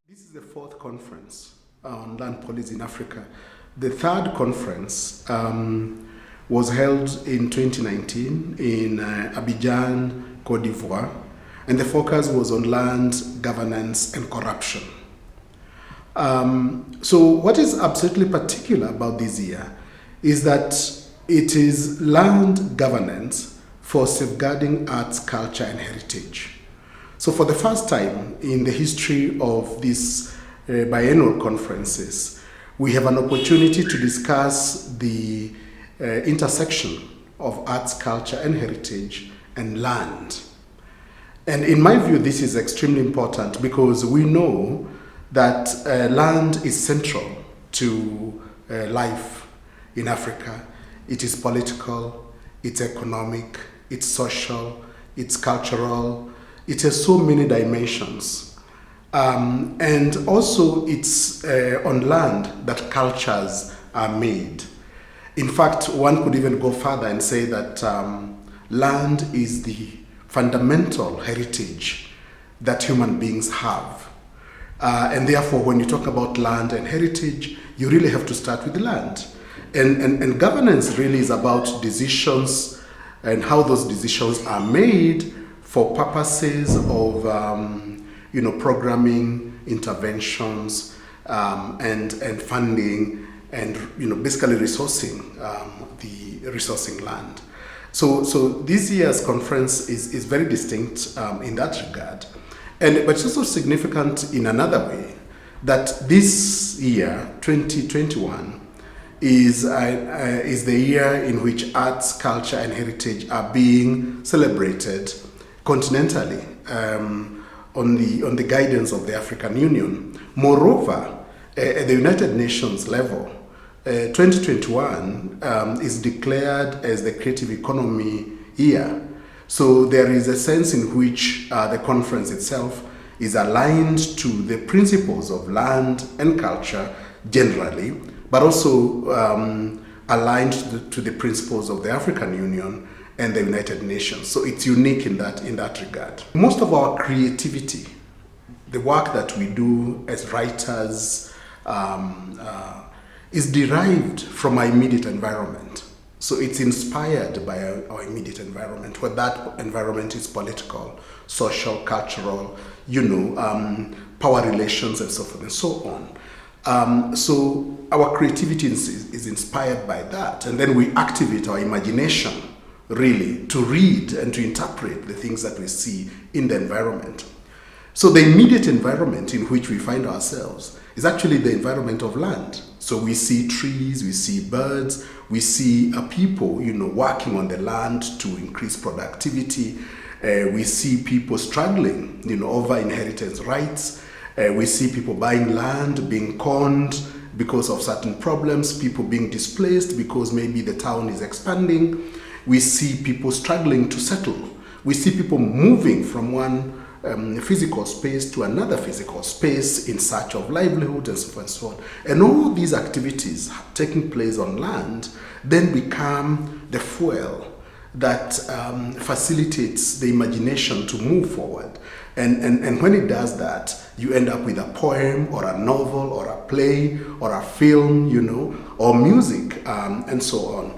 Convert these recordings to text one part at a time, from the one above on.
This is the fourth conference on land policy in Africa. The third conference was held in 2019 in Abidjan, Cote d'Ivoire, and the focus was on land governance and corruption. So what is absolutely particular about this year is that it is land governance for safeguarding arts, culture, and heritage. So for the first time in the history of these biennial conferences, we have an opportunity to discuss the intersection of arts, culture, and heritage and land. And in my view, this is extremely important because we know that land is central to life in Africa. It is political, it's economic, it's social, it's cultural. It has so many dimensions. And also it's on land that cultures are made. In fact, one could even go further and say that land is the fundamental heritage that human beings have. And therefore, when you talk about land and heritage, you really have to start with the land. And governance really is about decisions and how those decisions are made for purposes of programming, interventions, and funding, and basically resourcing the resourcing land. So this year's conference is very distinct in that regard, but it's also significant in another way that this year, 2021, is the year in which arts, culture, and heritage are being celebrated continentally on the guidance of the African Union. Moreover, at the United Nations level, 2021 is declared as the creative economy year. So there is a sense in which the conference itself is aligned to the principles of land and culture generally, but also aligned to the principles of the African Union and the United Nations. So it's unique in that regard. Most of our creativity, the work that we do as writers, is derived from our immediate environment. So it's inspired by our immediate environment, whether that environment is political, social, cultural, power relations, and so forth and so on. So our creativity is inspired by that, and then we activate our imagination really to read and to interpret the things that we see in the environment. So the immediate environment in which we find ourselves is actually the environment of land. So we see trees, we see birds, we see people, working on the land to increase productivity. We see people struggling, over inheritance rights. We see people buying land, being conned because of certain problems, people being displaced because maybe the town is expanding. We see people struggling to settle. We see people moving from one physical space to another physical space in search of livelihood and so forth and so on. And all these activities taking place on land then become the fuel that facilitates the imagination to move forward. And when it does that, you end up with a poem or a novel or a play or a film, or music, and so on.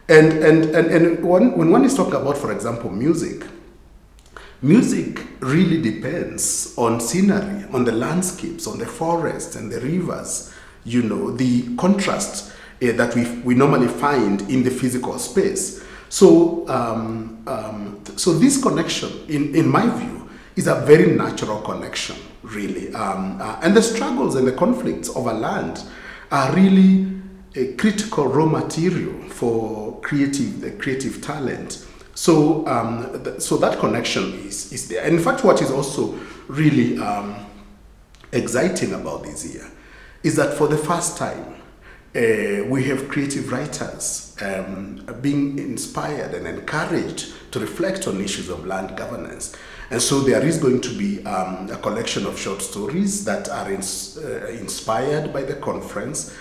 And when one is talking about, for example, music really depends on scenery, on the landscapes, on the forests and the rivers, the contrast that we normally find in the physical space. So this connection, in my view, is a very natural connection, really. And the struggles and the conflicts over land are really a critical raw material for creative talent. So that connection is there. And in fact, what is also really exciting about this year is that for the first time, we have creative writers being inspired and encouraged to reflect on issues of land governance. And so there is going to be a collection of short stories that are inspired by the conference.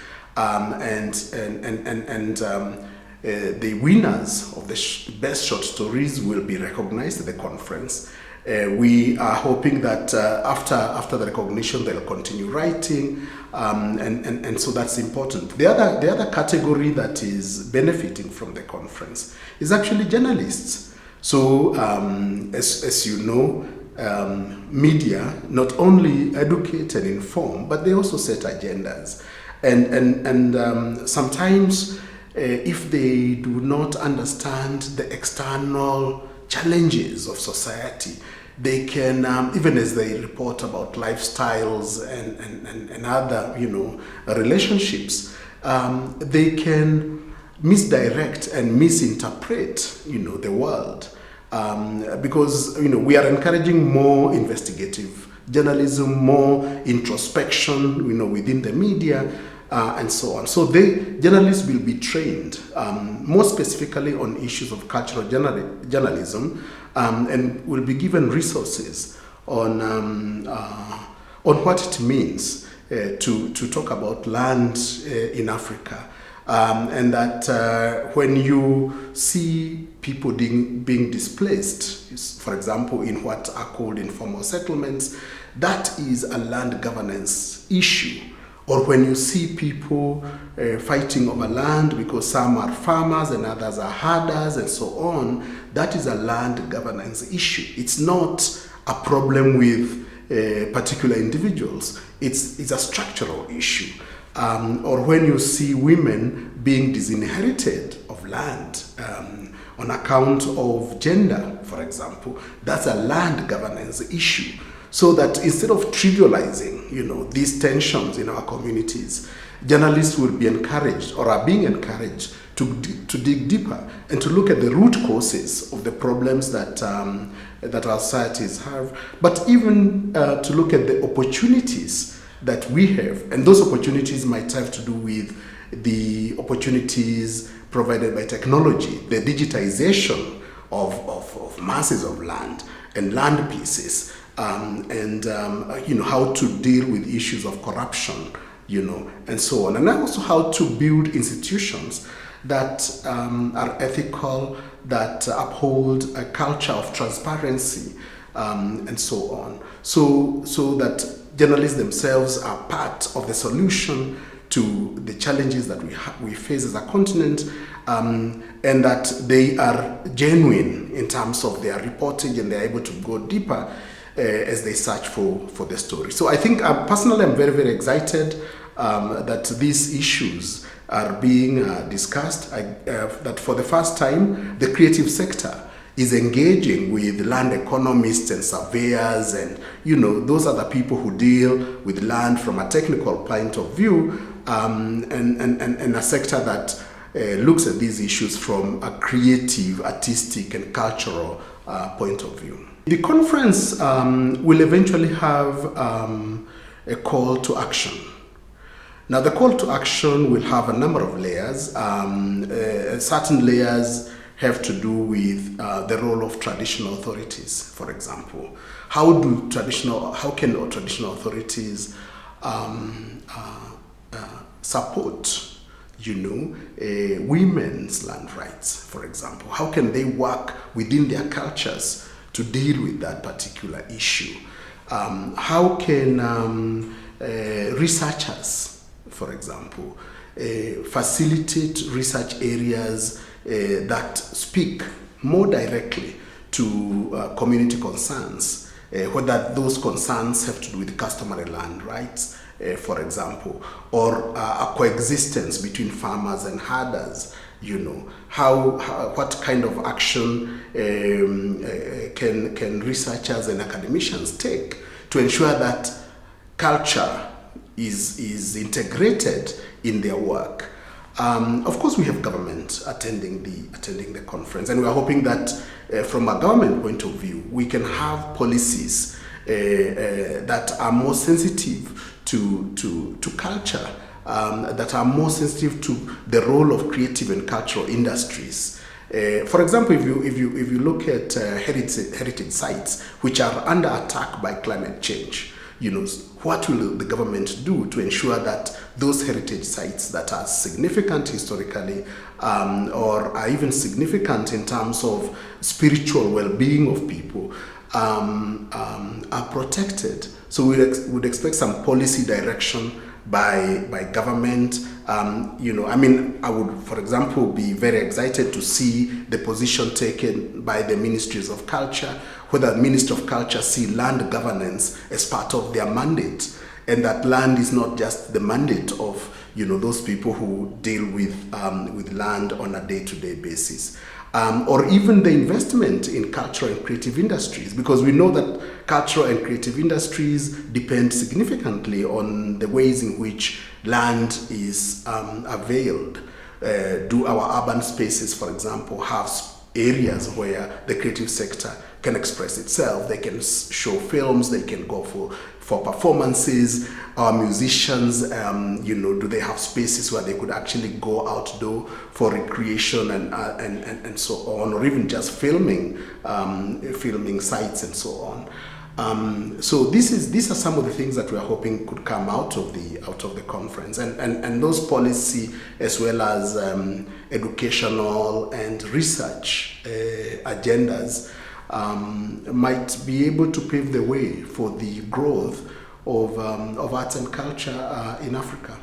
The winners of the best short stories will be recognized at the conference. We are hoping that after the recognition, they'll continue writing, and so that's important. The other category that is benefiting from the conference is actually journalists. So, as you know, media not only educate and inform, but they also set agendas. And sometimes, if they do not understand the external challenges of society, they can, even as they report about lifestyles and other, relationships, they can misdirect and misinterpret, the world. Because, we are encouraging more investigative journalism, more introspection, within the media, and so on. So journalists will be trained more specifically on issues of cultural journalism, and will be given resources on what it means to talk about land in Africa. And that when you see people being displaced, for example, in what are called informal settlements, that is a land governance issue. Or when you see people fighting over land because some are farmers and others are herders and so on, that is a land governance issue. It's not a problem with particular individuals. It's a structural issue. Or when you see women being disinherited of land on account of gender, for example, that's a land governance issue. So that instead of trivializing, these tensions in our communities, journalists will be encouraged or are being encouraged to dig deeper and to look at the root causes of the problems that our societies have, but even to look at the opportunities that we have. And those opportunities might have to do with the opportunities provided by technology, the digitization of masses of land and land pieces, and how to deal with issues of corruption, and so on. And also how to build institutions that are ethical, that uphold a culture of transparency, and so on. So that journalists themselves are part of the solution to the challenges that we face as a continent, and that they are genuine in terms of their reporting and they're able to go deeper as they search for the story. So I think personally I'm very, very excited that these issues are being discussed, that for the first time the creative sector is engaging with land economists and surveyors, and those are the people who deal with land from a technical point of view, and a sector that looks at these issues from a creative, artistic and cultural point of view. The conference will eventually have a call to action. Now, the call to action will have a number of layers. Certain layers have to do with the role of traditional authorities, for example. How can traditional authorities support women's land rights, for example? How can they work within their cultures to deal with that particular issue? How can researchers, for example, facilitate research areas that speak more directly to community concerns, whether those concerns have to do with customary land rights, for example, or a coexistence between farmers and herders. What kind of action can researchers and academicians take to ensure that culture is integrated in their work? Of course, we have government attending the conference, and we are hoping that from a government point of view, we can have policies that are more sensitive to culture, that are more sensitive to the role of creative and cultural industries. For example, if you look at heritage sites which are under attack by climate change, what will the government do to ensure that those heritage sites that are significant historically, or are even significant in terms of spiritual well-being of people, are protected. So we'd expect some policy direction by government. I would, for example, be very excited to see the position taken by the ministries of culture, whether the Ministry of Culture see land governance as part of their mandate, and that land is not just the mandate of those people who deal with land on a day-to-day basis. Or even the investment in cultural and creative industries, because we know that cultural and creative industries depend significantly on the ways in which land is availed. Do our urban spaces, for example, have areas where the creative sector can express itself? They can show films, they can go for performances. Our musicians, do they have spaces where they could actually go outdoor for recreation and so on, or even just filming sites and so on. So these are some of the things that we are hoping could come out of the conference, and those policy as well as educational and research agendas might be able to pave the way for the growth of arts and culture in Africa.